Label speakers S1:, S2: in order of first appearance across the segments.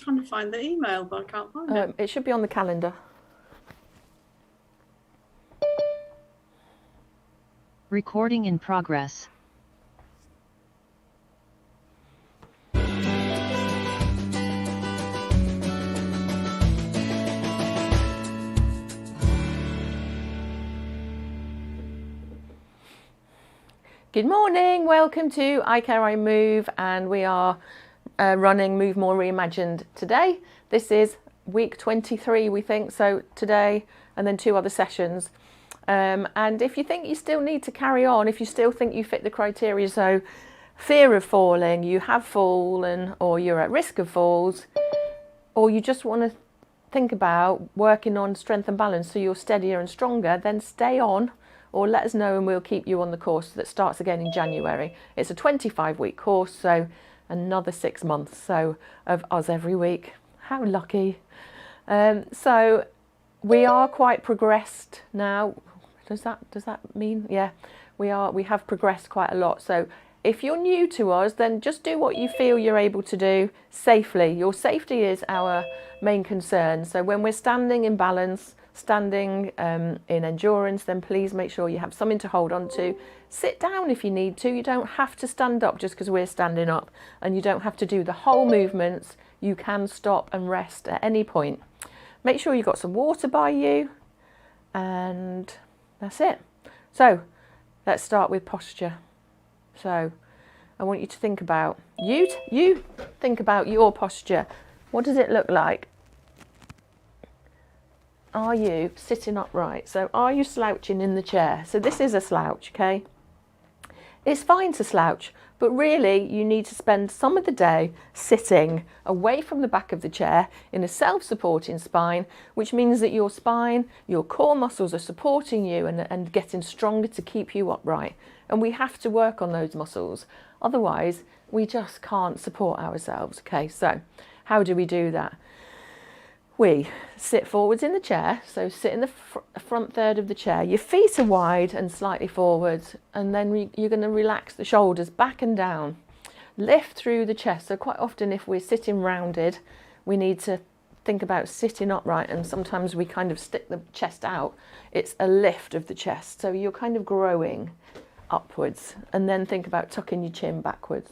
S1: trying to find the email, but I can't find it.
S2: It should be on the calendar.
S3: Recording in progress.
S2: Good morning, welcome to iCare, iMove, and we are running Move More Reimagined today. This is week 23, we think, so today and then 2 other sessions. And if you think you still need to carry on, if you still think you fit the criteria, so fear of falling, you have fallen, or you're at risk of falls, or you just want to think about working on strength and balance so you're steadier and stronger, then stay on. Or let us know and we'll keep you on the course that starts again in January. It's a 25-week course, so another 6 months so of us every week. How lucky. So we are quite progressed now. Does that mean? Yeah, we have progressed quite a lot. So if you're new to us, then just do what you feel you're able to do safely. Your safety is our main concern. So when we're standing in balance, standing in endurance, then please make sure you have something to hold on to. Sit down if you need to. You don't have to stand up just because we're standing up, and you don't have to do the whole movements. You can stop and rest at any point. Make sure you've got some water by you, and that's it. So let's start with posture. So I want you to think about you think about your posture. What does it look like? Are you sitting upright? So are you slouching in the chair? So this is a slouch, okay? It's fine to slouch, but really you need to spend some of the day sitting away from the back of the chair in a self-supporting spine, which means that your spine, your core muscles are supporting you and getting stronger to keep you upright. And we have to work on those muscles. Otherwise, we just can't support ourselves, okay? So how do we do that? We sit forwards in the chair, so sit in the front third of the chair. Your feet are wide and slightly forwards, and then you're going to relax the shoulders back and down. Lift through the chest. So quite often if we're sitting rounded, we need to think about sitting upright, and sometimes we kind of stick the chest out. It's a lift of the chest, so you're kind of growing upwards, and then think about tucking your chin backwards.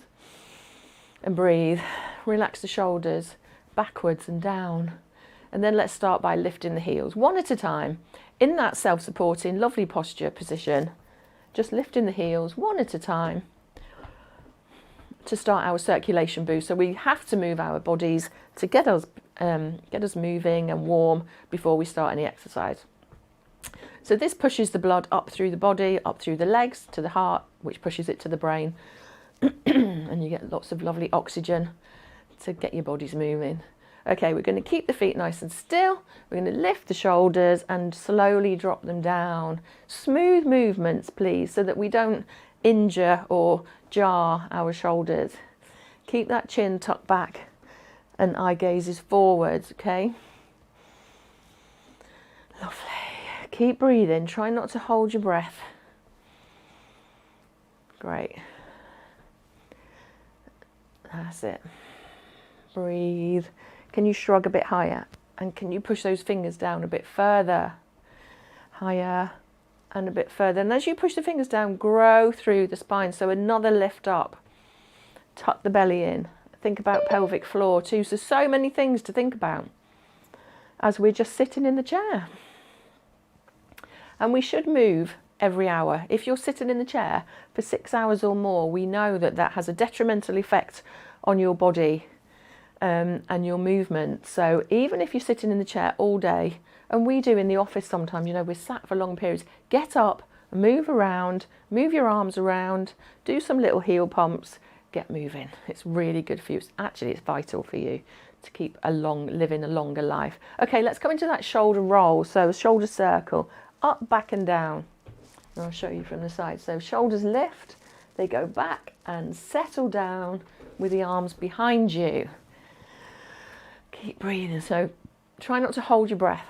S2: And breathe. Relax the shoulders backwards and down. And then let's start by lifting the heels, one at a time, in that self-supporting, lovely posture position. Just lifting the heels, one at a time, to start our circulation boost. So we have to move our bodies to get us moving and warm before we start any exercise. So this pushes the blood up through the body, up through the legs, to the heart, which pushes it to the brain. And you get lots of lovely oxygen to get your bodies moving. Okay, we're going to keep the feet nice and still. We're going to lift the shoulders and slowly drop them down. Smooth movements, please, so that we don't injure or jar our shoulders. Keep that chin tucked back and eye gazes forwards, okay? Lovely. Keep breathing. Try not to hold your breath. Great. That's it. Breathe. Can you shrug a bit higher? And can you push those fingers down a bit further? Higher and a bit further. And as you push the fingers down, grow through the spine. So another lift up. Tuck the belly in. Think about pelvic floor too. So many things to think about as we're just sitting in the chair. And we should move every hour. If you're sitting in the chair for 6 hours or more, we know that that has a detrimental effect on your body and your movement. So even if you're sitting in the chair all day, and we do in the office sometimes, you know, we're sat for long periods, get up, move around, move your arms around, do some little heel pumps, get moving. It's really good for you. Actually, it's vital for you to keep living a longer life. Okay, let's come into that shoulder roll. So shoulder circle, up, back and down. And I'll show you from the side. So shoulders lift, they go back and settle down with the arms behind you. Keep breathing. So try not to hold your breath.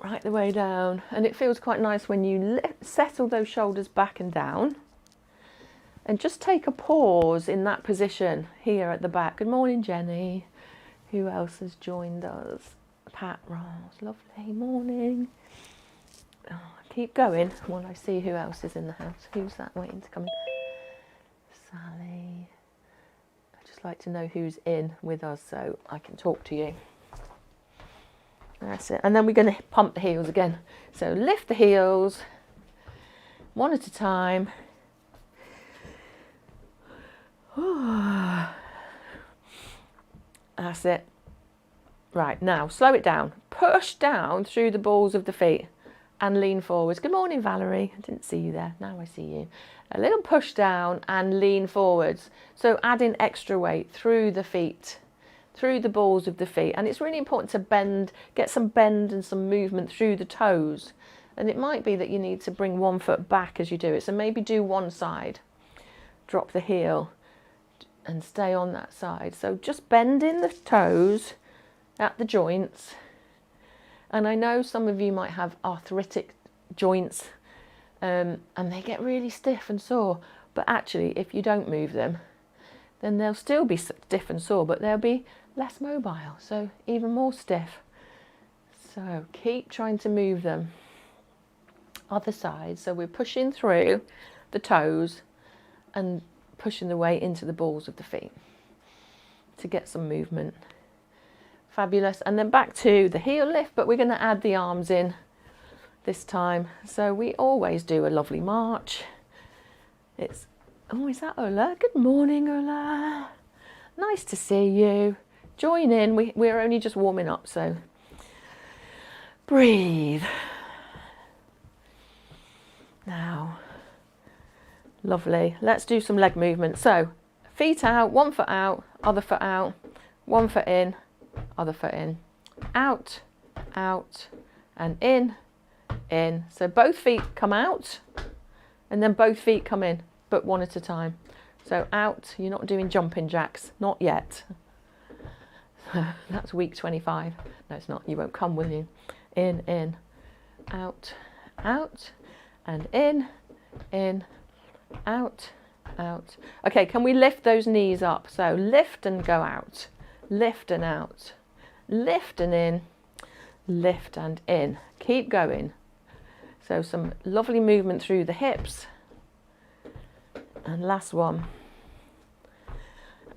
S2: Right the way down. And it feels quite nice when you settle those shoulders back and down. And just take a pause in that position here at the back. Good morning, Jenny. Who else has joined us? Pat Ross, lovely morning. Oh, keep going while I see who else is in the house. Who's that waiting to come in? Sally. I'd just like to know who's in with us so I can talk to you. That's it. And then we're going to pump the heels again. So lift the heels one at a time. That's it. Right, now slow it down. Push down through the balls of the feet and lean forwards. Good morning, Valerie. I didn't see you there. Now I see you. A little push down and lean forwards. So adding extra weight through the feet, through the balls of the feet. And it's really important to bend, get some bend and some movement through the toes. And it might be that you need to bring one foot back as you do it. So maybe do one side, drop the heel and stay on that side. So just bending the toes at the joints. And I know some of you might have arthritic joints and they get really stiff and sore. But actually, if you don't move them, then they'll still be stiff and sore, but they'll be less mobile, so even more stiff. So keep trying to move them. Other side, so we're pushing through the toes and pushing the weight into the balls of the feet to get some movement. Fabulous. And then back to the heel lift, but we're going to add the arms in this time. So we always do a lovely march. It's, oh, is that Ola? Good morning, Ola. Nice to see you. Join in. We're only just warming up, so breathe. Now, lovely. Let's do some leg movement. So feet out, 1 foot out, other foot out, 1 foot in, other foot in, out, out, and in, in. So both feet come out and then both feet come in, but one at a time. So out, you're not doing jumping jacks, not yet. That's week 25. No, it's not. You won't come, will you? In, out, out, and in, out, out. Okay, can we lift those knees up? So lift and go out, lift and out, lift and in, lift and in. Keep going. So some lovely movement through the hips. And last one.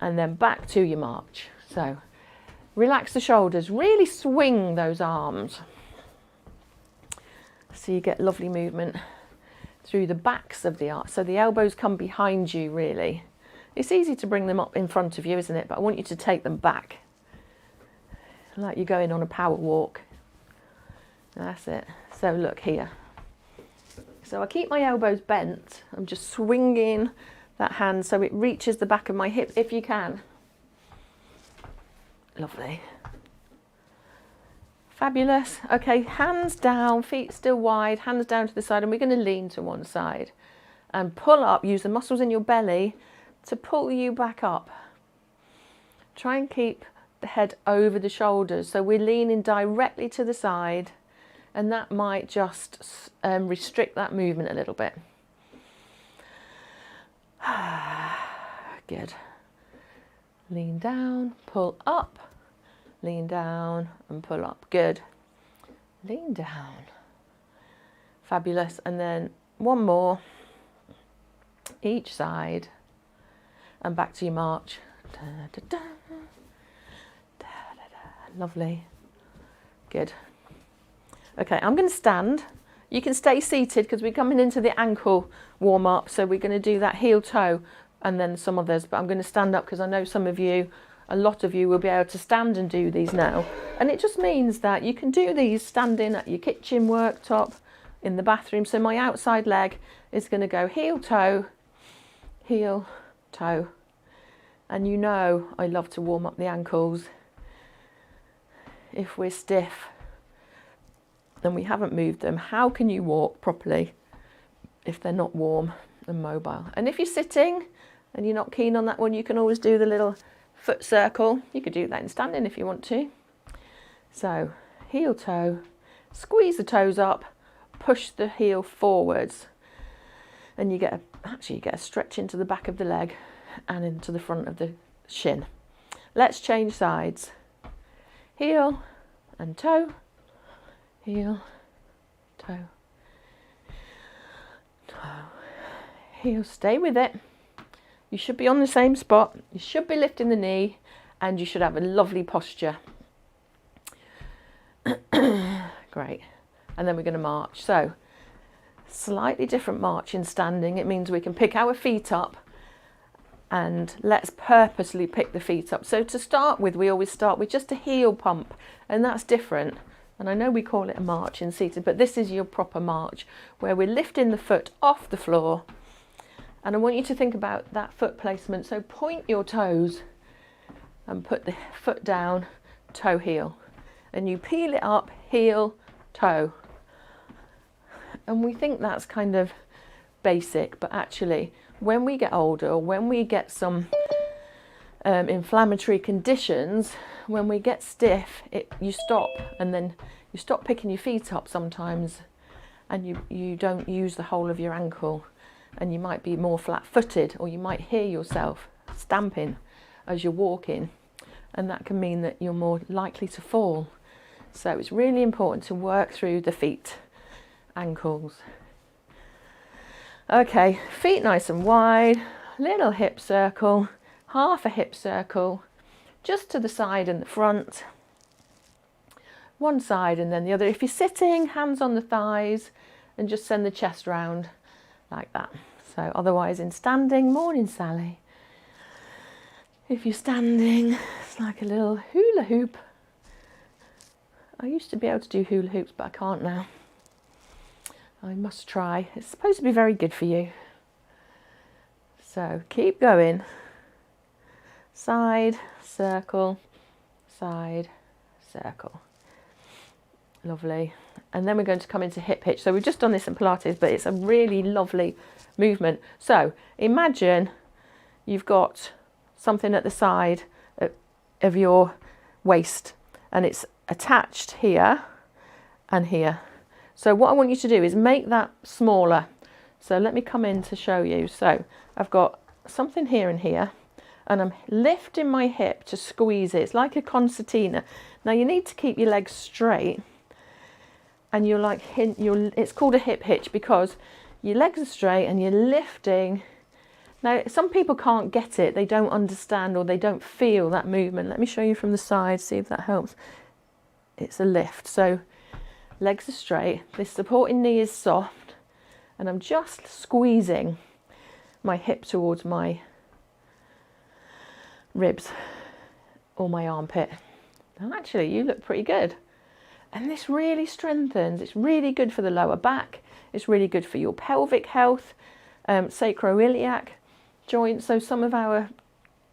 S2: And then back to your march. So relax the shoulders, really swing those arms. So you get lovely movement through the backs of the arms. So the elbows come behind you, really. It's easy to bring them up in front of you, isn't it? But I want you to take them back. Like you're going on a power walk. That's it. So look here. So I keep my elbows bent. I'm just swinging that hand so it reaches the back of my hip if you can. Lovely. Fabulous. Okay, hands down, feet still wide, hands down to the side, and we're going to lean to one side and pull up. Use the muscles in your belly to pull you back up. Try and keep the head over the shoulders, so we're leaning directly to the side, and that might just restrict that movement a little bit. Good. Lean down, pull up, lean down and pull up. Good. Lean down. Fabulous. And then one more each side and back to your march. Da, da, da. Da, da, da. Lovely. Good. Okay, I'm going to stand. You can stay seated because we're coming into the ankle warm up, so we're going to do that heel toe and then some others, but I'm going to stand up because I know some of you, a lot of you will be able to stand and do these now. And it just means that you can do these standing at your kitchen worktop, in the bathroom. So my outside leg is going to go heel, toe, and you know I love to warm up the ankles. If we're stiff and we haven't moved them, how can you walk properly if they're not warm and mobile? And if you're sitting and you're not keen on that one, you can always do the little foot circle. You could do that in standing if you want to. So heel, toe, squeeze the toes up, push the heel forwards. And you get a stretch into the back of the leg and into the front of the shin. Let's change sides. Heel and toe, heel, toe, toe, heel. Stay with it. You should be on the same spot. You should be lifting the knee and you should have a lovely posture. Great. And then we're going to march. So slightly different march in standing. It means we can pick our feet up, and let's purposely pick the feet up. So to start with, we always start with just a heel pump, and that's different. And I know we call it a march in seated, but this is your proper march where we're lifting the foot off the floor. And I want you to think about that foot placement. So point your toes and put the foot down, toe, heel. And you peel it up, heel, toe. And we think that's kind of basic, but actually when we get older, or when we get some inflammatory conditions, when we get stiff, you stop, and then you stop picking your feet up sometimes, and you don't use the whole of your ankle, and you might be more flat-footed, or you might hear yourself stamping as you're walking, and that can mean that you're more likely to fall. So it's really important to work through the feet, ankles. Okay, feet nice and wide, little hip circle, half a hip circle, just to the side and the front. One side and then the other. If you're sitting, hands on the thighs, and just send the chest round like that. So otherwise in standing, morning Sally. If you're standing, it's like a little hula hoop. I used to be able to do hula hoops, but I can't now. I must try. It's supposed to be very good for you. So keep going. Side, circle, side, circle. Lovely. And then we're going to come into hip hitch. So we've just done this in Pilates, but it's a really lovely movement. So imagine you've got something at the side of your waist, and it's attached here and here. So what I want you to do is make that smaller. So let me come in to show you. So I've got something here and here, and I'm lifting my hip to squeeze it. It's like a concertina. Now you need to keep your legs straight, and you're like, it's called a hip hitch because your legs are straight and you're lifting. Now some people can't get it, they don't understand, or they don't feel that movement. Let me show you from the side, see if that helps. It's a lift. So legs are straight, this supporting knee is soft, and I'm just squeezing my hip towards my ribs or my armpit. And actually you look pretty good. And this really strengthens. It's really good for the lower back. It's really good for your pelvic health, sacroiliac joints. So some of our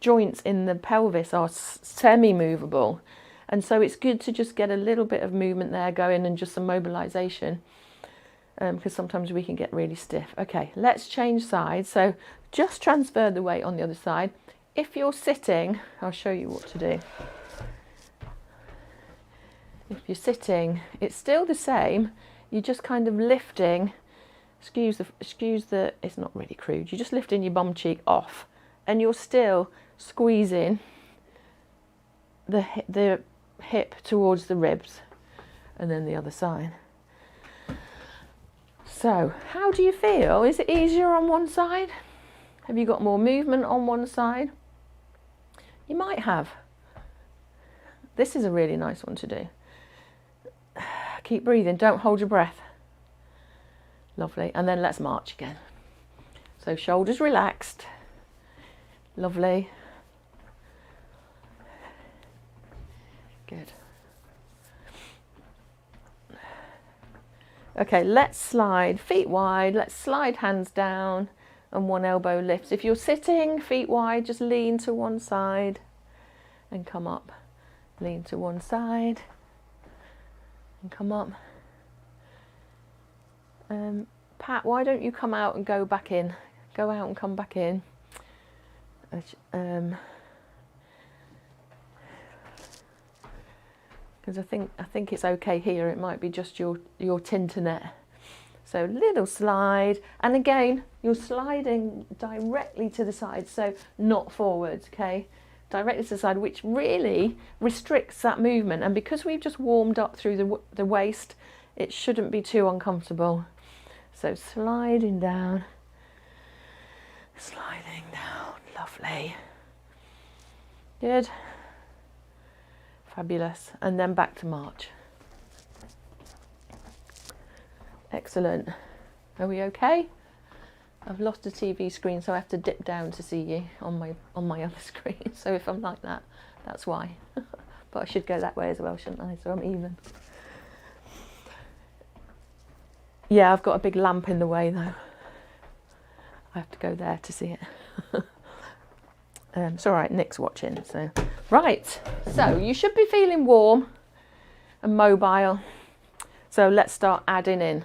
S2: joints in the pelvis are semi-movable. And so it's good to just get a little bit of movement there going, and just some mobilization, because sometimes we can get really stiff. Okay, let's change sides. So just transfer the weight on the other side. If you're sitting, I'll show you what to do. If you're sitting, it's still the same. You're just kind of lifting, excuse the, it's not really crude. You're just lifting your bum cheek off, and you're still squeezing the hip towards the ribs, and then the other side. So how do you feel? Is it easier on one side? Have you got more movement on one side? You might have. This is a really nice one to do. Keep breathing, don't hold your breath. Lovely. And then let's march again. So shoulders relaxed. Lovely. Good. Okay, let's slide, feet wide. Let's slide hands down, and one elbow lifts. If you're sitting, feet wide, just lean to one side and come up. Lean to one side and come up. Pat, why don't you come out and go back in? Go out and come back in. Because I think it's okay here. It might be just your tinternet. So little slide, and again, you're sliding directly to the side, so not forwards, okay? Directly to the side, which really restricts that movement. And because we've just warmed up through the waist, it shouldn't be too uncomfortable. So sliding down, lovely. Good. Fabulous. And then back to march. Excellent. Are we okay? I've lost the TV screen, so I have to dip down to see you on my other screen. So if I'm like that, that's why. But I should go that way as well, shouldn't I? So I'm even. Yeah, I've got a big lamp in the way though. I have to go there to see it. It's all right, Nick's watching. So, right. So you should be feeling warm and mobile. So let's start adding in.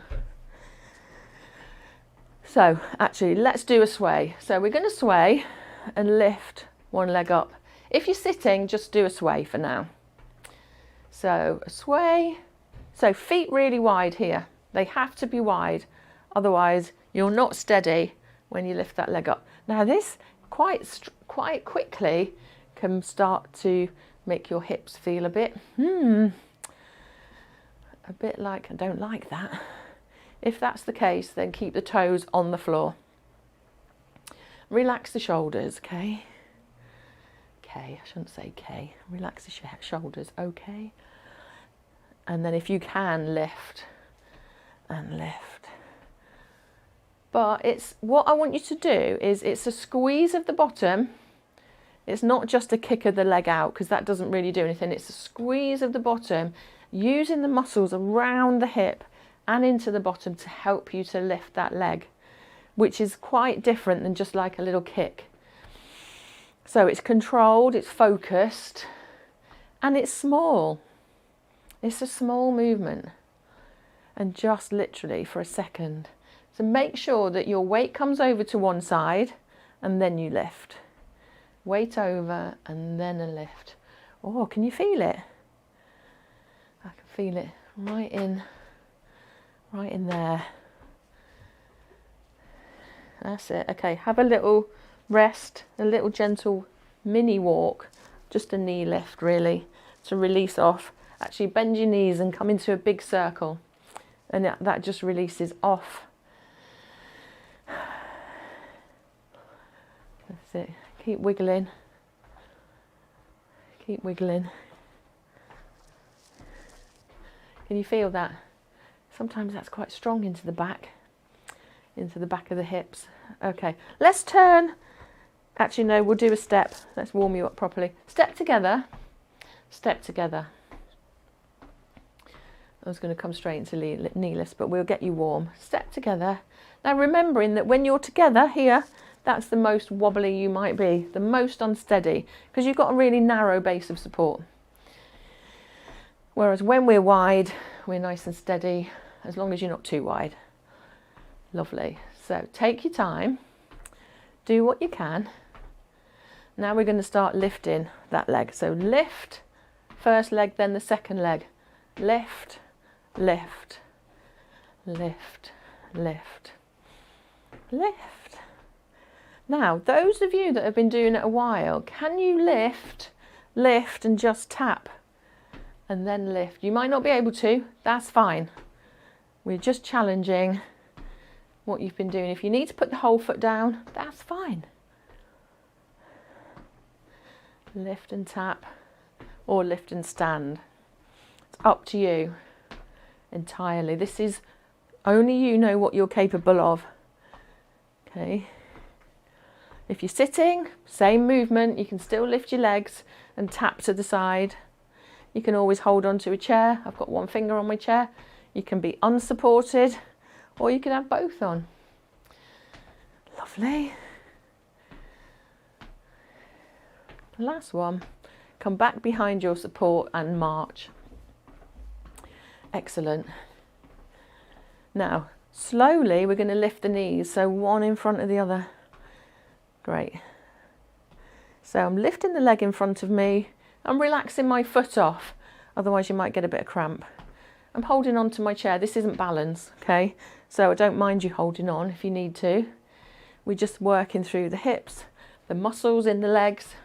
S2: So actually, let's do a sway. So we're going to sway and lift one leg up. If you're sitting, just do a sway for now. So a sway. So feet really wide here. They have to be wide. Otherwise, you're not steady when you lift that leg up. Now this quite quickly can start to make your hips feel a bit like, I don't like that. If that's the case, then keep the toes on the floor. Relax the shoulders, okay? Okay, I shouldn't say K. Relax the shoulders, okay? And then if you can, lift and lift. But it's what I want you to do is it's a squeeze of the bottom. It's not just a kick of the leg out, because that doesn't really do anything. It's a squeeze of the bottom, using the muscles around the hip and into the bottom to help you to lift that leg, which is quite different than just like a little kick. So it's controlled, it's focused, and it's small. It's a small movement, and just literally for a second. So make sure that your weight comes over to one side and then you lift. Weight over and then a lift. Oh, can you feel it? I can feel it right in there. That's it. Okay, have a little rest, a little gentle mini walk, just a knee lift really, to release off. Actually bend your knees and come into a big circle, and that just releases off. That's it. Keep wiggling. Keep wiggling. Can you feel that? Sometimes that's quite strong into the back of the hips. Okay, let's turn. Actually, no, we'll do a step. Let's warm you up properly. Step together. Step together. I was going to come straight into kneeless, but we'll get you warm. Step together. Now, remembering that when you're together here, that's the most wobbly you might be, the most unsteady, because you've got a really narrow base of support. Whereas when we're wide, we're nice and steady, as long as you're not too wide. Lovely. So take your time, do what you can. Now we're going to start lifting that leg. So lift, first leg, then the second leg. Lift, lift, lift, lift, lift. Now, those of you that have been doing it a while, can you lift, lift and just tap and then lift? You might not be able to, that's fine. We're just challenging what you've been doing. If you need to put the whole foot down, that's fine. Lift and tap, or lift and stand. It's up to you entirely. This is only you know what you're capable of. Okay. If you're sitting, same movement, you can still lift your legs and tap to the side. You can always hold on to a chair. I've got one finger on my chair. You can be unsupported, or you can have both on. Lovely. The last one. Come back behind your support and march. Excellent. Now, slowly we're going to lift the knees, so one in front of the other. Great. So I'm lifting the leg in front of me. I'm relaxing my foot off, otherwise you might get a bit of cramp. I'm holding on to my chair. This isn't balance, okay? So I don't mind you holding on if you need to. We're just working through the hips, the muscles in the legs,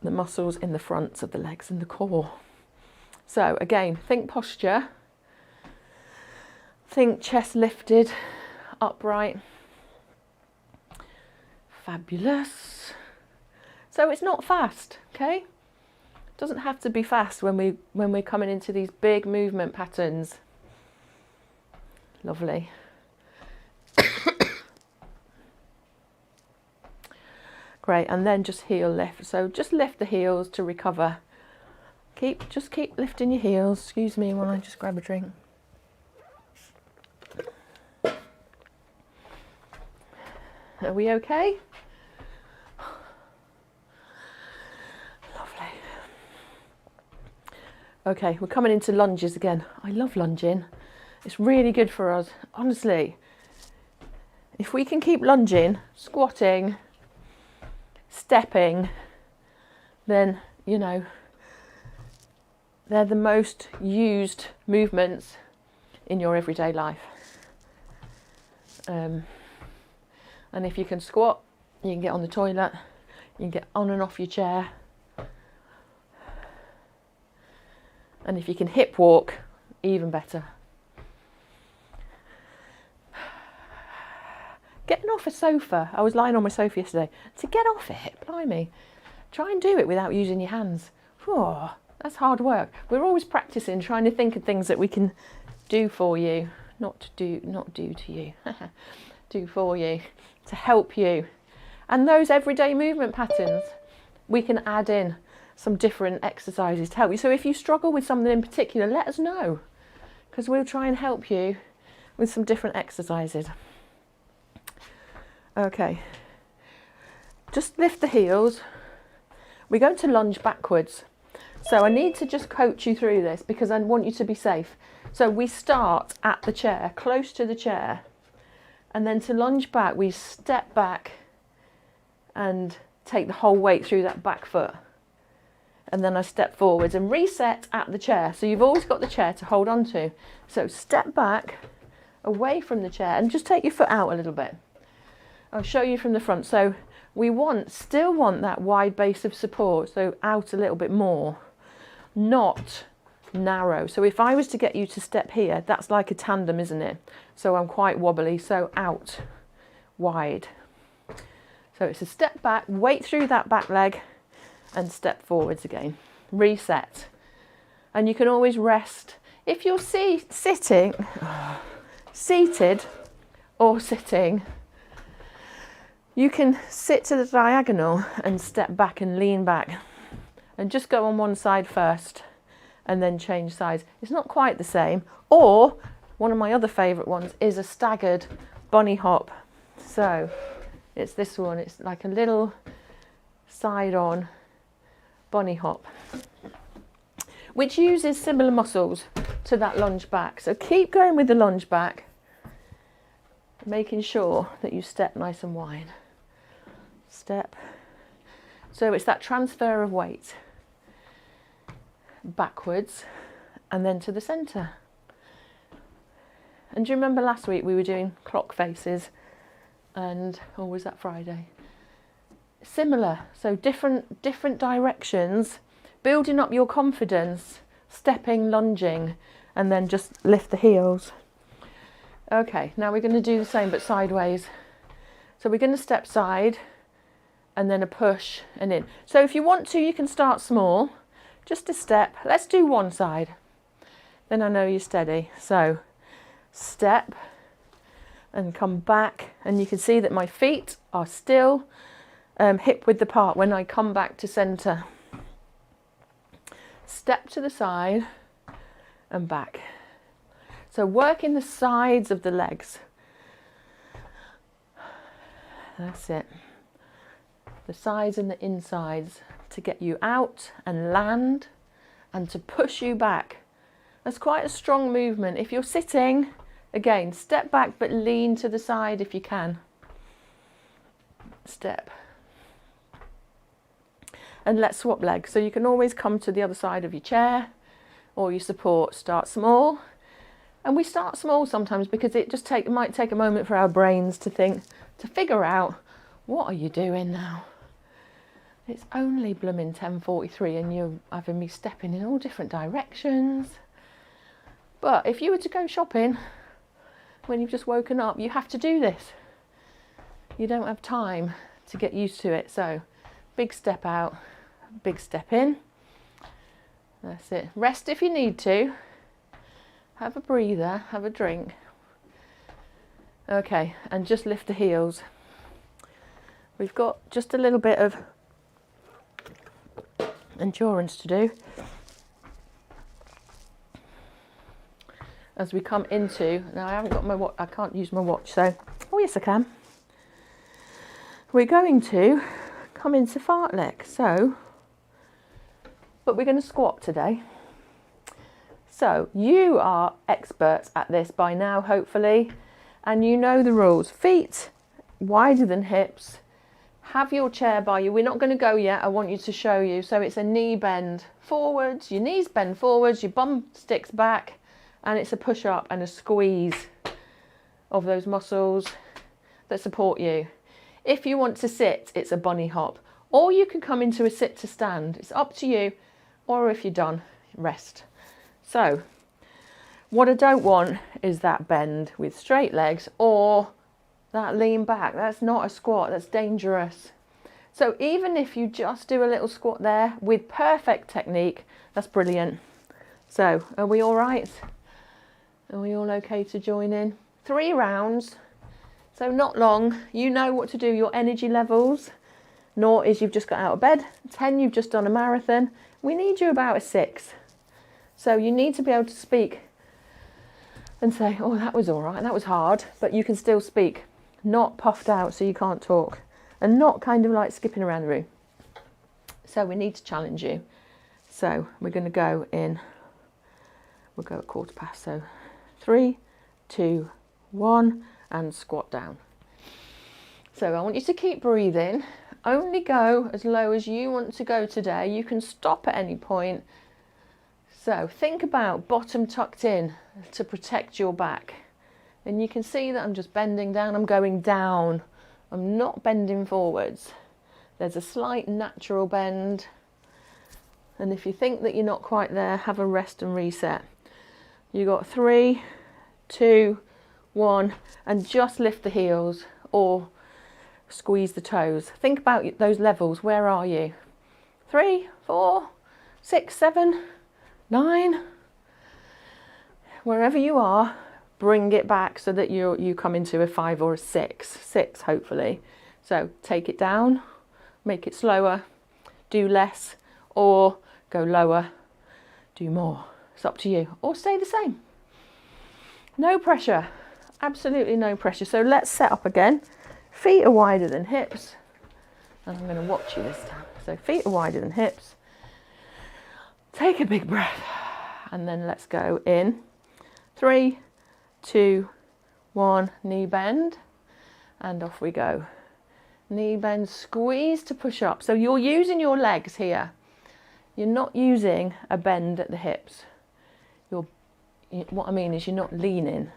S2: the muscles in the fronts of the legs and the core. So again, think posture, think chest lifted, upright. Fabulous. So it's not fast, okay? It doesn't have to be fast when we're coming into these big movement patterns. Lovely. Great, and then just heel lift. So just lift the heels to recover. Just keep lifting your heels. Excuse me while I just grab a drink. Are we okay? Lovely. Okay, we're coming into lunges again. I love lunging. It's really good for us, honestly. If we can keep lunging, squatting, stepping, then, you know, they're the most used movements in your everyday life. And if you can squat, you can get on the toilet, you can get on and off your chair. And if you can hip walk, even better. Getting off a sofa, I was lying on my sofa yesterday, to get off it, blimey, try and do it without using your hands. Whew, that's hard work. We're always practicing, trying to think of things that we can do for you, not do to you, do for you, to help you. And those everyday movement patterns, we can add in some different exercises to help you. So if you struggle with something in particular, let us know, because we'll try and help you with some different exercises. Okay, just lift the heels. We're going to lunge backwards. So I need to just coach you through this because I want you to be safe. So we start at the chair, close to the chair, and then to lunge back, we step back and take the whole weight through that back foot. And then I step forwards and reset at the chair. So you've always got the chair to hold on to. So step back away from the chair and just take your foot out a little bit. I'll show you from the front. So we still want that wide base of support, so out a little bit more, not narrow. So if I was to get you to step here, that's like a tandem, isn't it? So I'm quite wobbly, so out, wide. So it's a step back, weight through that back leg, and step forwards again. Reset. And you can always rest. If you're seated or sitting, you can sit to the diagonal and step back and lean back and just go on one side first and then change sides. It's not quite the same. Or one of my other favourite ones is a staggered bunny hop. So it's this one. It's like a little side on bunny hop, which uses similar muscles to that lunge back. So keep going with the lunge back, making sure that you step nice and wide. Step. So it's that transfer of weight backwards and then to the centre. And do you remember last week we were doing clock faces, and or was that Friday? Similar, so different directions, building up your confidence, stepping, lunging, and then just lift the heels. Okay, now we're going to do the same but sideways. So we're going to step side and then a push and in. So if you want to, you can start small, just a step. Let's do one side, then I know you're steady. So step and come back, and you can see that my feet are still hip width apart when I come back to centre. Step to the side and back. So working the sides of the legs. That's it. The sides and the insides to get you out and land and to push you back. That's quite a strong movement. If you're sitting, again, step back but lean to the side if you can. Step. And let's swap legs. So you can always come to the other side of your chair or your support. Start small And we start small sometimes because it might take a moment for our brains to figure out, what are you doing now? It's only blooming 10:43 and you're having me stepping in all different directions. But if you were to go shopping when you've just woken up, you have to do this. You don't have time to get used to it. So big step out, big step in. That's it. Rest if you need to. Have a breather, have a drink. Okay, and just lift the heels. We've got just a little bit of endurance to do as we come into, now I haven't got my watch, I can't use my watch, so, oh yes I can. We're going to come into fartlek, so, but we're going to squat today. So you are experts at this by now, hopefully, and you know the rules. Feet wider than hips. Have your chair by you. We're not going to go yet. I want you to show you. So it's a knee bend forwards, your knees bend forwards, your bum sticks back, and it's a push up and a squeeze of those muscles that support you. If you want to sit, it's a bunny hop, or you can come into a sit to stand. It's up to you, or if you're done, rest. So what I don't want is that bend with straight legs or that lean back. That's not a squat, that's dangerous. So even if you just do a little squat there with perfect technique, that's brilliant. So are we all right? Are we all okay to join in? 3 rounds, so not long. You know what to do, your energy levels. 0 is you've just got out of bed. 10, you've just done a marathon. We need you about a 6. So you need to be able to speak and say, oh, that was all right, that was hard, but you can still speak. Not puffed out so you can't talk, and not kind of like skipping around the room. So we need to challenge you. So we're going to go in, we'll go at 1/4 past. So 3, 2, 1, and squat down. So I want you to keep breathing. Only go as low as you want to go today. You can stop at any point. So think about bottom tucked in to protect your back. And you can see that I'm just bending down, I'm going down. I'm not bending forwards. There's a slight natural bend. And if you think that you're not quite there, have a rest and reset. You got 3, 2, 1, and just lift the heels or squeeze the toes. Think about those levels. Where are you? 3, 4, 6, 7, 9. Wherever you are, bring it back so that you come into a 5 or a 6 hopefully. So take it down, make it slower, do less, or go lower, do more. It's up to you, or stay the same. No pressure, absolutely no pressure. So let's set up again. Feet are wider than hips, and I'm going to watch you this time. So feet are wider than hips. Take a big breath, and then let's go in. 3, 2, 1, knee bend, and off we go. Knee bend, squeeze to push up. So you're using your legs here. You're not using a bend at the hips. What I mean is you're not leaning.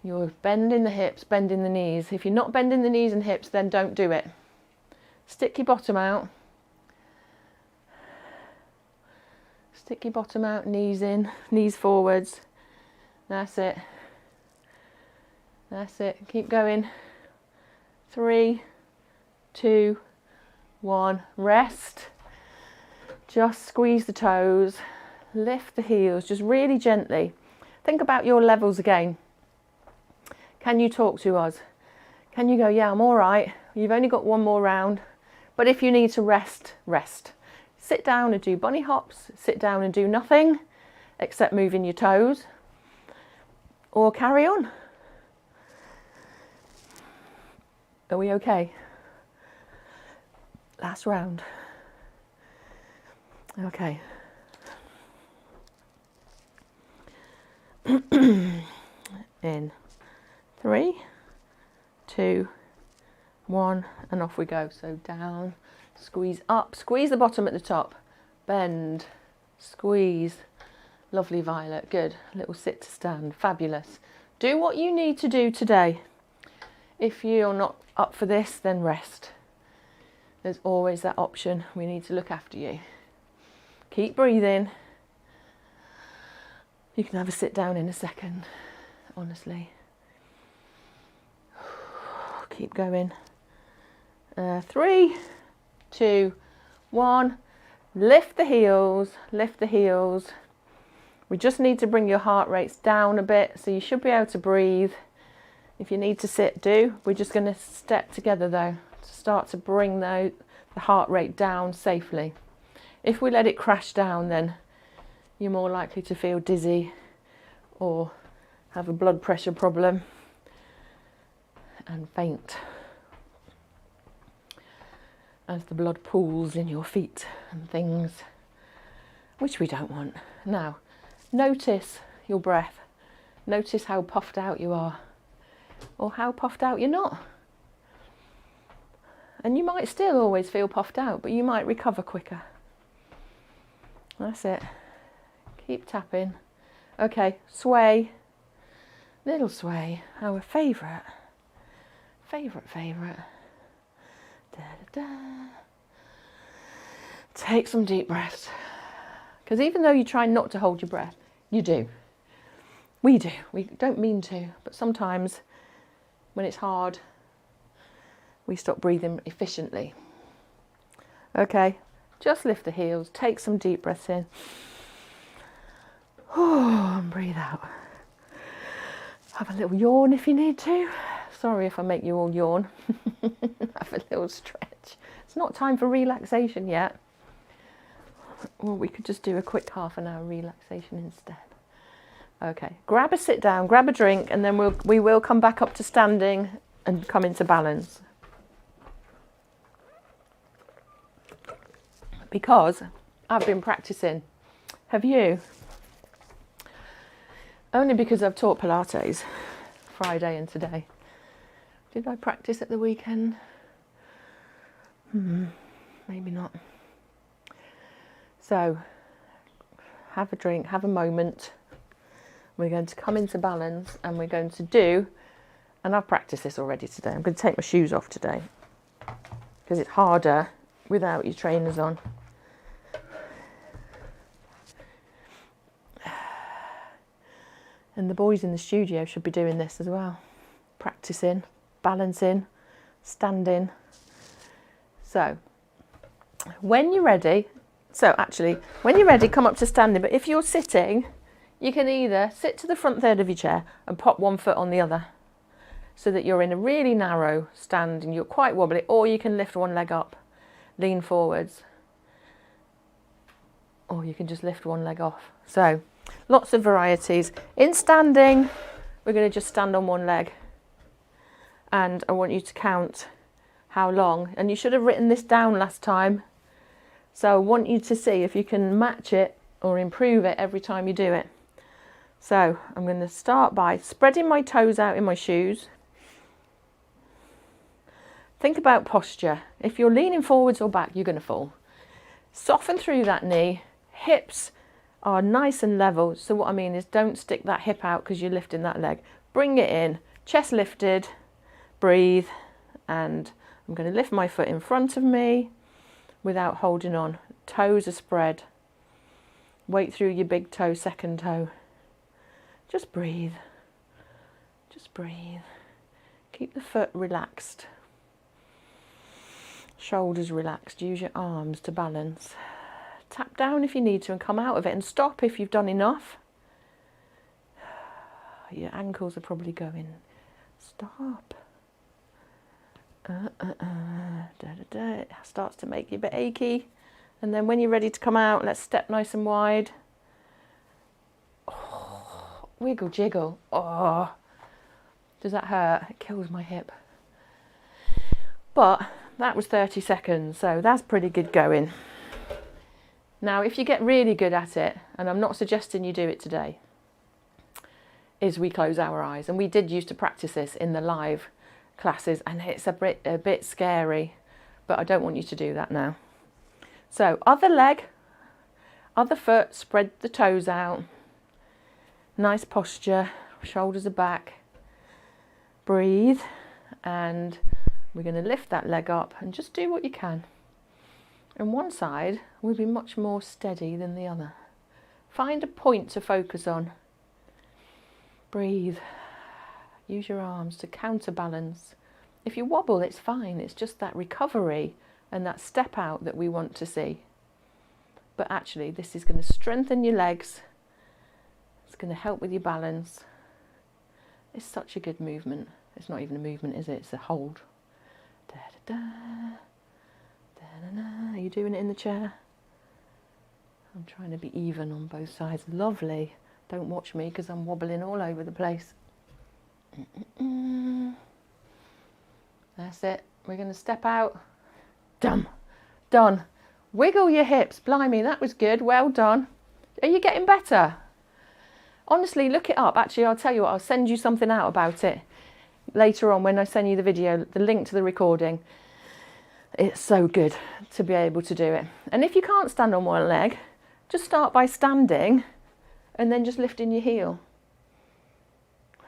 S2: You're bending the hips, bending the knees. If you're not bending the knees and hips, then don't do it. Stick your bottom out. Stick your bottom out, knees in, knees forwards. That's it. That's it. Keep going. 3, 2, 1. Rest. Just squeeze the toes. Lift the heels, just really gently. Think about your levels again. Can you talk to us? Can you go, yeah, I'm all right. You've only got 1 more round. But if you need to rest, rest. Sit down and do bunny hops. Sit down and do nothing except moving your toes. Or carry on. Are we okay? Last round. Okay. In 3, 2, 1, and off we go. So down, squeeze up, squeeze the bottom at the top, bend, squeeze, Lovely, Violet. Good. Little sit to stand. Fabulous. Do what you need to do today. If you're not up for this, then rest. There's always that option. We need to look after you. Keep breathing. You can have a sit down in a second, honestly. Keep going. 3, 2, 1. Lift the heels, lift the heels. We just need to bring your heart rates down a bit, so you should be able to breathe. If you need to sit, do. We're just going to step together though, to start to bring the heart rate down safely. If we let it crash down, then you're more likely to feel dizzy or have a blood pressure problem and faint as the blood pools in your feet and things, which we don't want. Now, notice your breath. Notice how puffed out you are or how puffed out you're not. And you might still always feel puffed out, but you might recover quicker. That's it. Keep tapping. Okay, sway. Little sway. Our favourite. Favourite. Da, da, da. Take some deep breaths. Because even though you try not to hold your breath, you do. We do. We don't mean to, but sometimes when it's hard, we stop breathing efficiently. Okay, just lift the heels, take some deep breaths in. And breathe out. Have a little yawn if you need to. Sorry if I make you all yawn. Have a little stretch. It's not time for relaxation yet. Well, we could just do a quick half-an-hour relaxation instead. Okay, grab a sit down, grab a drink, and then we will come back up to standing and come into balance. Because I've been practicing. Have you? Only because I've taught Pilates Friday and today. Did I practice at the weekend? Maybe not. So, have a drink, have a moment. We're going to come into balance and we're going to do, and I've practiced this already today. I'm going to take my shoes off today because it's harder without your trainers on. And the boys in the studio should be doing this as well. Practicing, balancing, standing. So, when you're ready, come up to standing. But if you're sitting, you can either sit to the front third of your chair and pop one foot on the other so that you're in a really narrow stand and you're quite wobbly, or you can lift one leg up, lean forwards, or you can just lift one leg off. So, lots of varieties. In standing, we're going to just stand on one leg. And I want you to count how long. And you should have written this down last time. So I want you to see if you can match it or improve it every time you do it. So I'm going to start by spreading my toes out in my shoes. Think about posture. If you're leaning forwards or back, you're going to fall. Soften through that knee. Hips are nice and level. So what I mean is don't stick that hip out because you're lifting that leg. Bring it in, chest lifted, breathe, and I'm going to lift my foot in front of me without holding on. Toes are spread. Weight through your big toe, second toe. Just breathe. Just breathe. Keep the foot relaxed. Shoulders relaxed. Use your arms to balance. Tap down if you need to and come out of it, and stop if you've done enough. Your ankles are probably going. Stop. It starts to make you a bit achy. And then when you're ready to come out, let's step nice and wide. Oh, wiggle, jiggle. Oh, does that hurt? It kills my hip. But that was 30 seconds, so that's pretty good going. Now, if you get really good at it, and I'm not suggesting you do it today, is we close our eyes. And we did used to practice this in the live classes, and it's a bit scary, but I don't want you to do that now. So, other leg, other foot, spread the toes out. Nice posture, shoulders are back. Breathe, and we're going to lift that leg up and just do what you can. And one side will be much more steady than the other. Find a point to focus on. Breathe. Use your arms to counterbalance. If you wobble, it's fine. It's just that recovery and that step out that we want to see. But actually, this is going to strengthen your legs. It's going to help with your balance. It's such a good movement. It's not even a movement, is it? It's a hold. Da, da, da. Da, da, da. Are you doing it in the chair? I'm trying to be even on both sides. Lovely. Don't watch me because I'm wobbling all over the place. That's it. We're going to step out. Done. Done. Wiggle your hips. Blimey, that was good. Well done. Are you getting better? Honestly, look it up. Actually, I'll tell you what, I'll send you something out about it later on when I send you the video, the link to the recording. It's so good to be able to do it. And if you can't stand on one leg, just start by standing and then just lifting your heel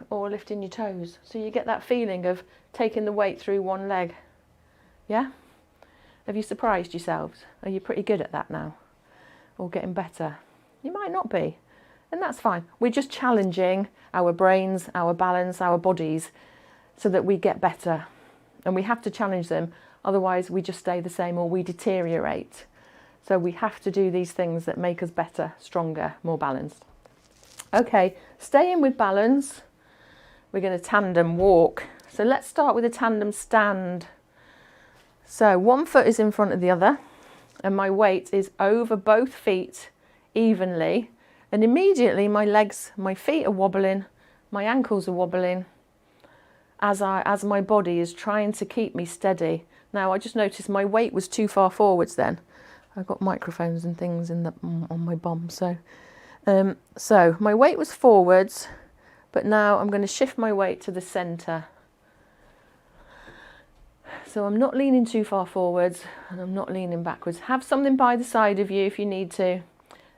S2: or lifting your toes. So you get that feeling of taking the weight through one leg. Yeah? Have you surprised yourselves? Are you pretty good at that now? Or getting better? You might not be. And that's fine. We're just challenging our brains, our balance, our bodies so that we get better. And we have to challenge them. Otherwise, we just stay the same or we deteriorate. So we have to do these things that make us better, stronger, more balanced. Okay, staying with balance, we're going to tandem walk. So let's start with a tandem stand. So one foot is in front of the other and my weight is over both feet evenly. And immediately my legs, my feet are wobbling, my ankles are wobbling as my body is trying to keep me steady. Now I just noticed my weight was too far forwards then. I've got microphones and things on my bum. So my weight was forwards, but now I'm going to shift my weight to the centre. So I'm not leaning too far forwards and I'm not leaning backwards. Have something by the side of you if you need to.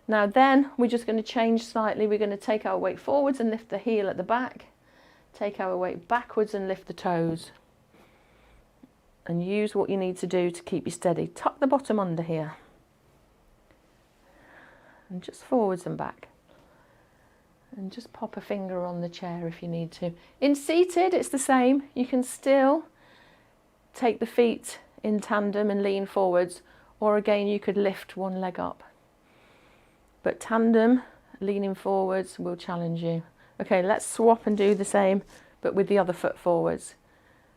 S2: Now then, we're just going to change slightly. We're going to take our weight forwards and lift the heel at the back. Take our weight backwards and lift the toes. And use what you need to do to keep you steady. Tuck the bottom under here. And just forwards and back. And just pop a finger on the chair if you need to. In seated, it's the same. You can still take the feet in tandem and lean forwards. Or again, you could lift one leg up. But tandem, leaning forwards, will challenge you. Okay, let's swap and do the same, but with the other foot forwards.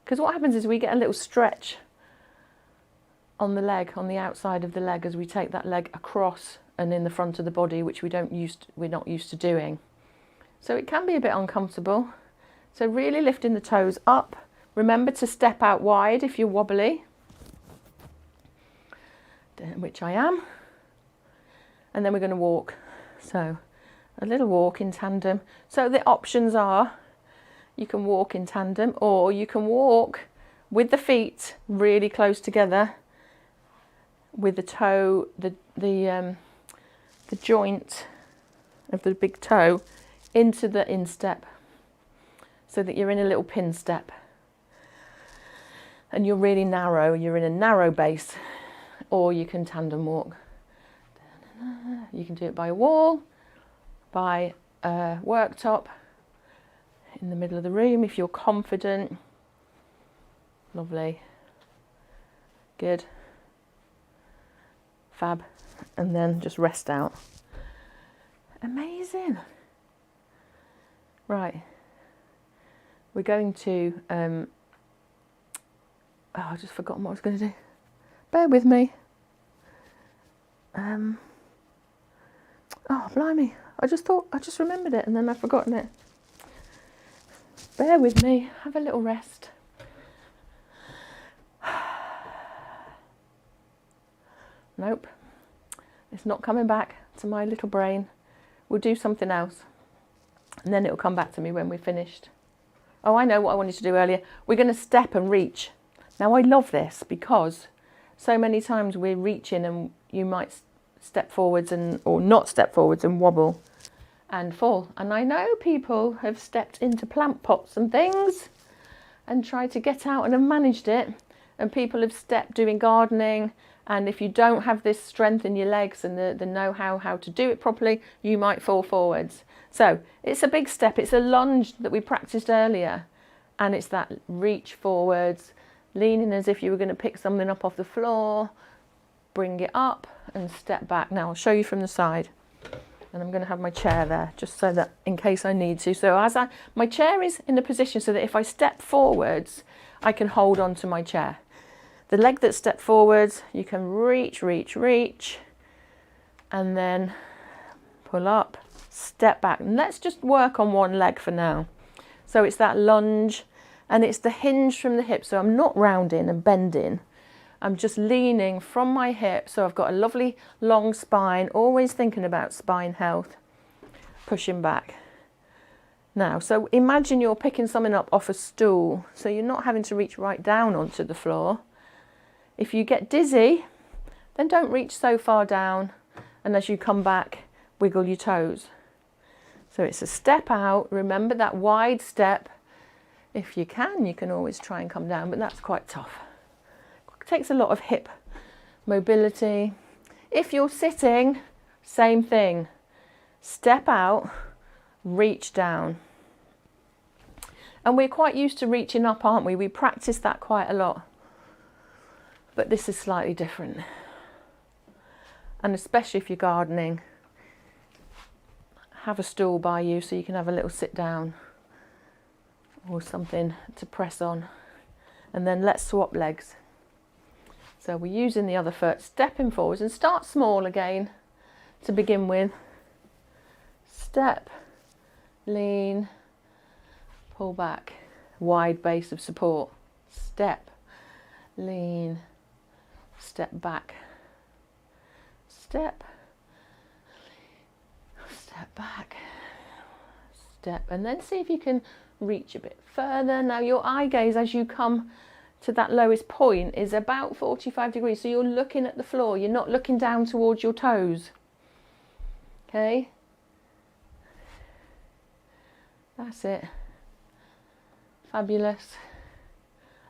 S2: Because what happens is we get a little stretch on the leg, on the outside of the leg, as we take that leg across and in the front of the body, which we're not used to doing. So it can be a bit uncomfortable. So really lifting the toes up. Remember to step out wide if you're wobbly, which I am. And then we're going to walk. So a little walk in tandem. So the options are, you can walk in tandem or you can walk with the feet really close together with the toe, the joint of the big toe into the instep so that you're in a little pin step. And you're really narrow, you're in a narrow base, or you can tandem walk. You can do it by a wall, by a worktop, in the middle of the room if you're confident. Lovely. Good. Fab. And then just rest out. Amazing. Right. We're going to... I just forgotten what I was going to do. Bear with me. Oh, blimey. I just remembered it and then I've forgotten it. Bear with me. Have a little rest. Nope. It's not coming back to my little brain. We'll do something else. And then it'll come back to me when we're finished. Oh, I know what I wanted to do earlier. We're going to step and reach. Now, I love this because so many times we're reaching and you might step forwards or not step forwards and wobble. and fall. And I know people have stepped into plant pots and things and tried to get out and have managed it. And people have stepped doing gardening, and if you don't have this strength in your legs and the know-how how to do it properly, you might fall forwards. So it's a big step. It's a lunge that we practiced earlier, and it's that reach forwards, leaning as if you were going to pick something up off the floor, bring it up and step back. Now I'll show you from the side, and I'm going to have my chair there just so that in case I need to. So my chair is in a position so that if I step forwards, I can hold on to my chair. The leg that stepped forwards, you can reach, reach, reach, and then pull up, step back. And let's just work on one leg for now. So it's that lunge, and it's the hinge from the hip. So I'm not rounding and bending. I'm just leaning from my hip. So I've got a lovely long spine, always thinking about spine health, pushing back. Now, so imagine you're picking something up off a stool. So you're not having to reach right down onto the floor. If you get dizzy, then don't reach so far down, and as you come back, wiggle your toes. So it's a step out. Remember that wide step. If you can always try and come down, but that's quite tough. It takes a lot of hip mobility. If you're sitting, same thing. Step out, reach down. And we're quite used to reaching up, aren't we? We practice that quite a lot. But this is slightly different. And especially if you're gardening, have a stool by you so you can have a little sit down or something to press on. And then let's swap legs. So we're using the other foot, stepping forwards, and start small again to begin with. Step, lean, pull back, wide base of support. Step, lean, step back, step, step back, step, and then see if you can reach a bit further. Now your eye gaze as you come to that lowest point is about 45 degrees, so you're looking at the floor, you're not looking down towards your toes. Okay, that's it. Fabulous.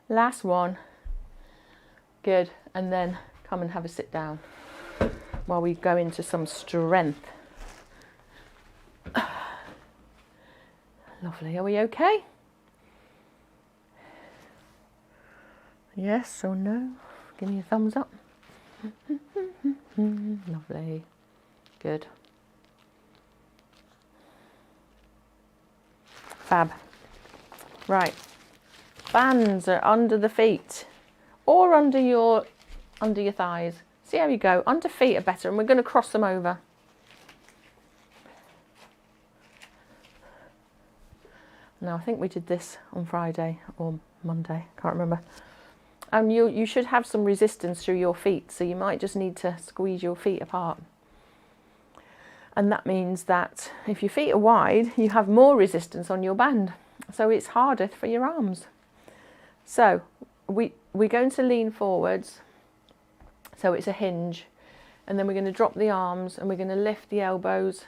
S2: Last one. Good. And then come and have a sit down while we go into some strength. Lovely. Are we okay? Yes or no? Give me a thumbs up. Lovely. Good. Fab. Right. Bands are under the feet or under your thighs. See how you go. Under feet are better, and we're going to cross them over. Now I think we did this on Friday or Monday, can't remember. And you should have some resistance through your feet, so you might just need to squeeze your feet apart. And that means that if your feet are wide, you have more resistance on your band, so it's harder for your arms. So we're going to lean forwards, so it's a hinge, and then we're going to drop the arms and we're going to lift the elbows.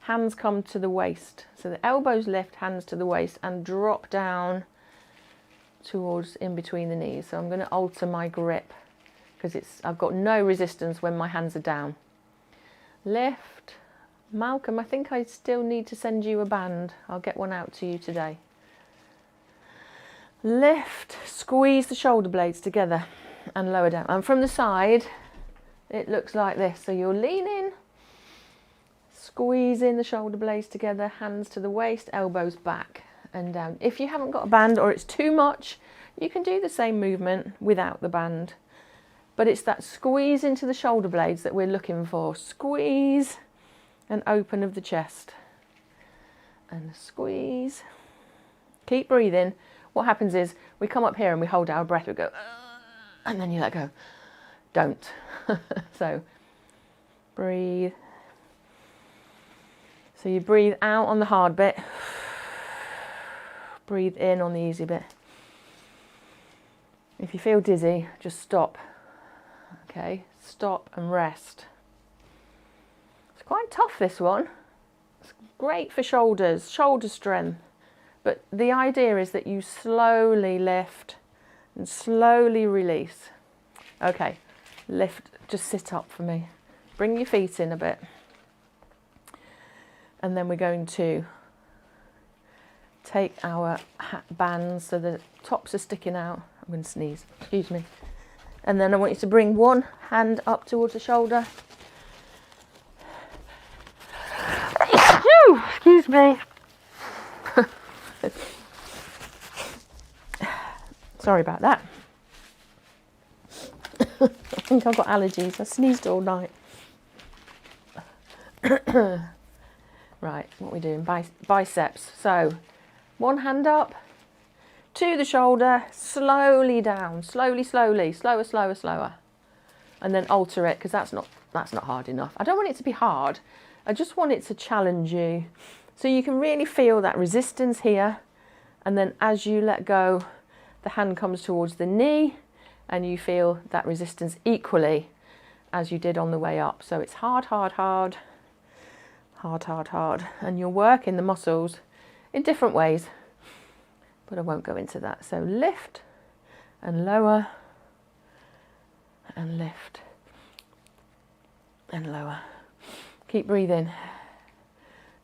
S2: Hands come to the waist, so the elbows lift, hands to the waist, and drop down towards in between the knees. So I'm going to alter my grip because I've got no resistance when my hands are down. Lift. Malcolm, I think I still need to send you a band. I'll get one out to you today. Lift, squeeze the shoulder blades together and lower down. And from the side, it looks like this. So you're leaning, squeezing the shoulder blades together, hands to the waist, elbows back and down. If you haven't got a band or it's too much, you can do the same movement without the band. But it's that squeeze into the shoulder blades that we're looking for. Squeeze and open of the chest. And squeeze. Keep breathing. What happens is we come up here and we hold our breath, we go, and then you let go. Don't. So breathe. So you breathe out on the hard bit. Breathe in on the easy bit. If you feel dizzy, just stop. Okay, stop and rest. It's quite tough, this one. It's great for shoulders, shoulder strength. But the idea is that you slowly lift and slowly release. Okay, lift, just sit up for me. Bring your feet in a bit. And then we're going to take our bands so the tops are sticking out. I'm going to sneeze, excuse me. And then I want you to bring one hand up towards the shoulder. Excuse me. Sorry about that. I think I've got allergies. I sneezed all night. Right, what are we doing? Biceps. So, one hand up to the shoulder, slowly down, slowly, slower, slower. And then alter it, because that's not hard enough. I don't want it to be hard. I just want it to challenge you. So you can really feel that resistance here. And then as you let go, the hand comes towards the knee and you feel that resistance equally as you did on the way up. So it's hard, hard, hard, hard, hard, hard. And you're working the muscles in different ways, but I won't go into that. So lift and lower and lift and lower. Keep breathing.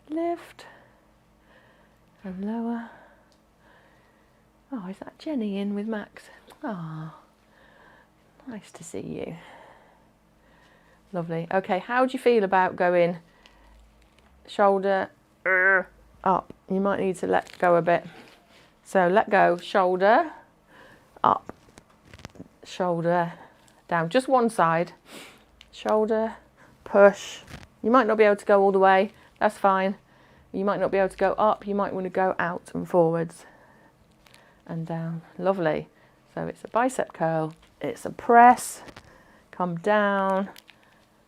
S2: Lift and lower. Oh, is that Jenny in with Max? Oh, nice to see you. Lovely. Okay, how do you feel about going shoulder up? You might need to let go a bit. So let go, shoulder up, shoulder down. Just one side. Shoulder, push. You might not be able to go all the way. That's fine. You might not be able to go up. You might want to go out and forwards and down. Lovely. So it's a bicep curl. It's a press. Come down.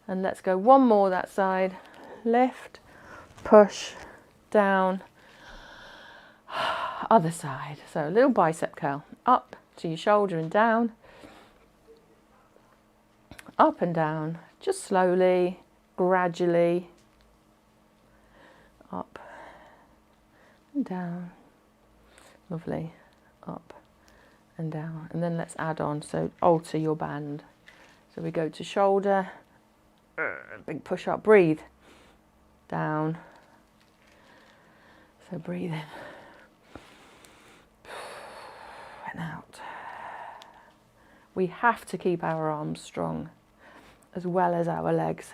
S2: And let's go one more that side. Lift, push, down. Other side. So a little bicep curl. Up to your shoulder and down. Up and down. Just slowly, gradually. Up and down. Lovely. Up and down. And then let's add on. So alter your band. So we go to shoulder. Big push up. Breathe. Down. So breathe in. And out. We have to keep our arms strong as well as our legs.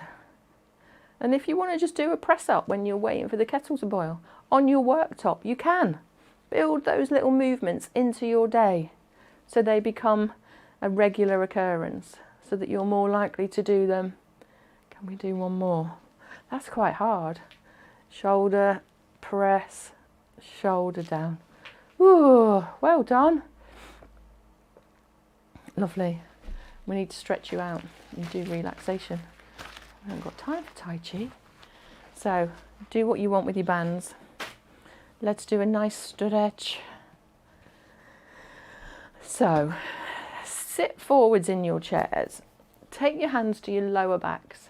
S2: And if you want to just do a press up when you're waiting for the kettle to boil on your worktop, you can. Build those little movements into your day so they become a regular occurrence so that you're more likely to do them. Can we do one more? That's quite hard. Shoulder, press, shoulder down. Ooh, well done. Lovely. We need to stretch you out and do relaxation. I haven't got time for Tai Chi. So do what you want with your bands. Let's do a nice stretch. So sit forwards in your chairs. Take your hands to your lower backs.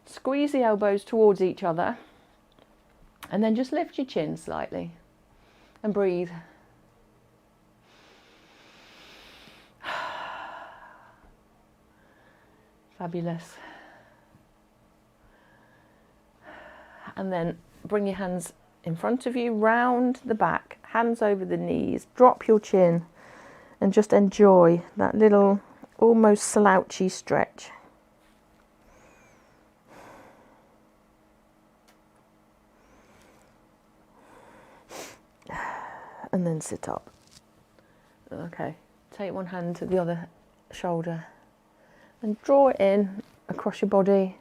S2: Squeeze the elbows towards each other. And then just lift your chin slightly. And breathe. Fabulous. And then bring your hands in front of you, round the back, hands over the knees, drop your chin and just enjoy that little almost slouchy stretch. And then sit up. Okay, take one hand to the other shoulder and draw it in across your body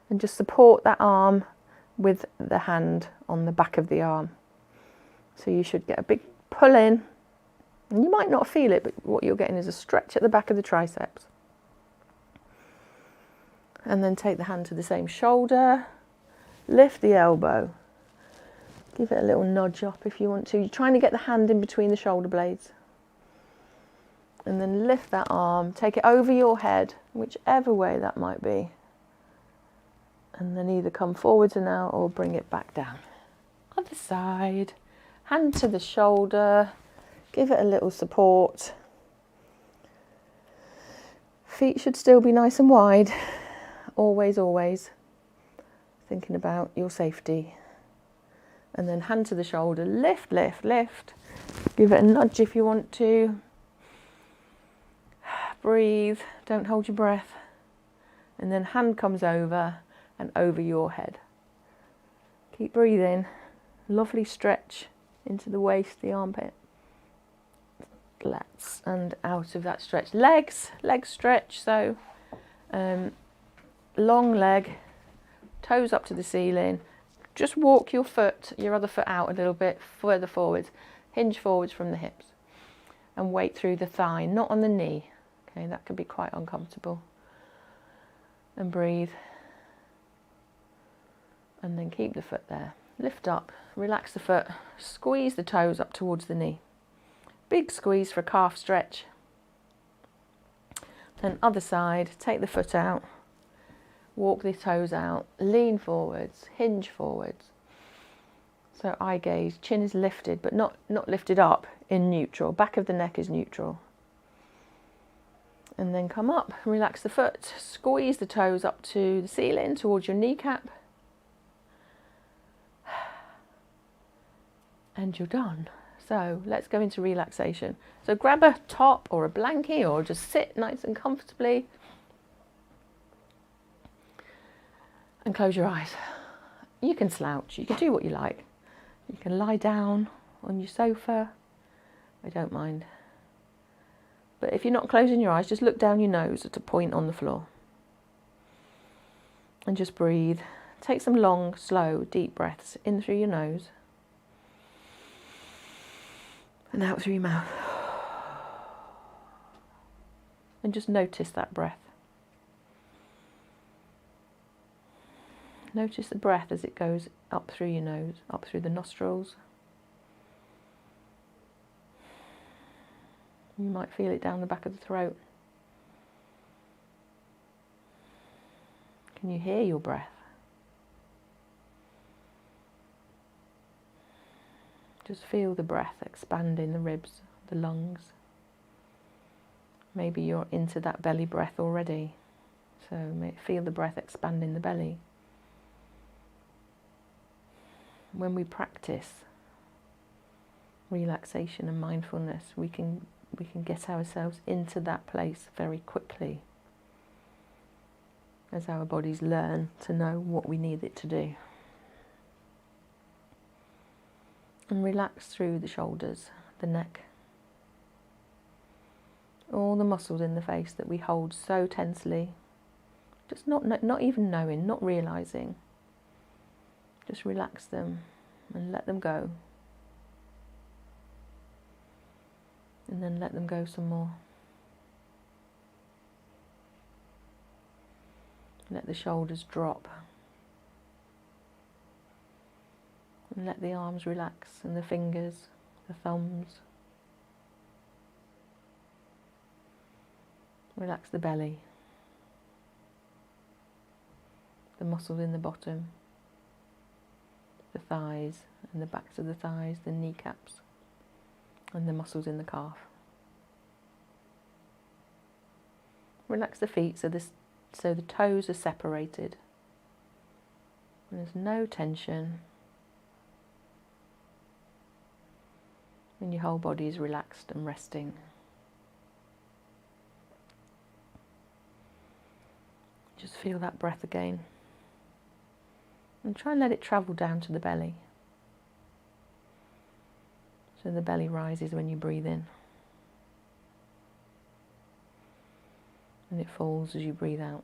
S2: and just support that arm with the hand on the back of the arm. So you should get a big pull in, and you might not feel it, but what you're getting is a stretch at the back of the triceps. And then take the hand to the same shoulder, lift the elbow, give it a little nudge up if you want to. You're trying to get the hand in between the shoulder blades. And then lift that arm, take it over your head, whichever way that might be. And then either come forwards and out or bring it back down. Other side, hand to the shoulder, give it a little support. Feet should still be nice and wide, always, always. Thinking about your safety. And then hand to the shoulder, lift, lift, lift. Give it a nudge if you want to. Breathe, don't hold your breath. And then hand comes over and over your head. Keep breathing. Lovely stretch into the waist, the armpit. Lats and out of that stretch. Legs stretch. So long leg, toes up to the ceiling. Just walk your other foot out a little bit further forwards. Hinge forwards from the hips. And weight through the thigh, not on the knee. Okay, that can be quite uncomfortable. And breathe. And then keep the foot there. Lift up, relax the foot, squeeze the toes up towards the knee. Big squeeze for a calf stretch. Then other side, take the foot out, walk the toes out, lean forwards, hinge forwards. So eye gaze, chin is lifted, but not lifted up, in neutral. Back of the neck is neutral. And then come up, relax the foot, squeeze the toes up to the ceiling, towards your kneecap. And you're done. So let's go into relaxation. So grab a top or a blankie or just sit nice and comfortably. And close your eyes. You can slouch, you can do what you like. You can lie down on your sofa. I don't mind. But if you're not closing your eyes, just look down your nose at a point on the floor. And just breathe. Take some long, slow, deep breaths in through your nose. And out through your mouth. And just notice that breath. Notice the breath as it goes up through your nose, up through the nostrils. You might feel it down the back of the throat. Can you hear your breath? Just feel the breath expanding the ribs, the lungs. Maybe you're into that belly breath already. So feel the breath expanding the belly. When we practice relaxation and mindfulness, we can get ourselves into that place very quickly as our bodies learn to know what we need it to do. And relax through the shoulders, the neck, all the muscles in the face that we hold so tensely, just not even knowing, not realising. Just relax them and let them go. And then let them go some more. Let the shoulders drop. And let the arms relax and the fingers, the thumbs. Relax the belly. The muscles in the bottom. The thighs and the backs of the thighs, the kneecaps. And the muscles in the calf. Relax the feet so the toes are separated. And there's no tension. And your whole body is relaxed and resting. Just feel that breath again. And try and let it travel down to the belly. So the belly rises when you breathe in. And it falls as you breathe out.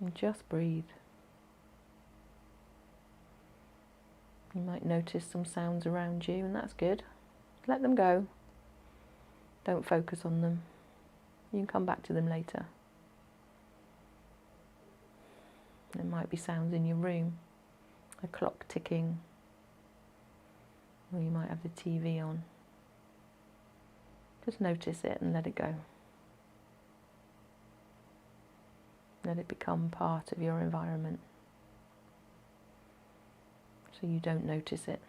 S2: And just breathe. You might notice some sounds around you, and that's good. Let them go. Don't focus on them. You can come back to them later. There might be sounds in your room, a clock ticking, or you might have the TV on. Just notice it and let it go. Let it become part of your environment, so you don't notice it.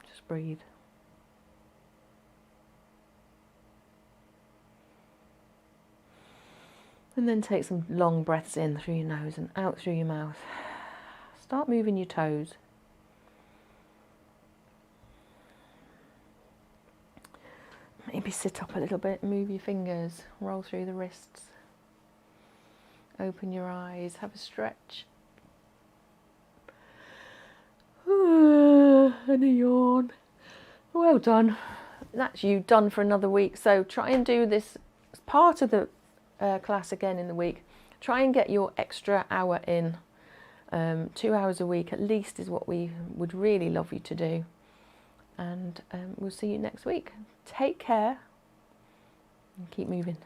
S2: Just breathe. And then take some long breaths in through your nose and out through your mouth. Start moving your toes. Maybe sit up a little bit, move your fingers, roll through the wrists. Open your eyes, have a stretch. And a yawn. Well done. That's you done for another week. So try and do this as part of the class again in the week. Try and get your extra hour in. 2 hours a week at least is what we would really love you to do. And we'll see you next week. Take care and keep moving.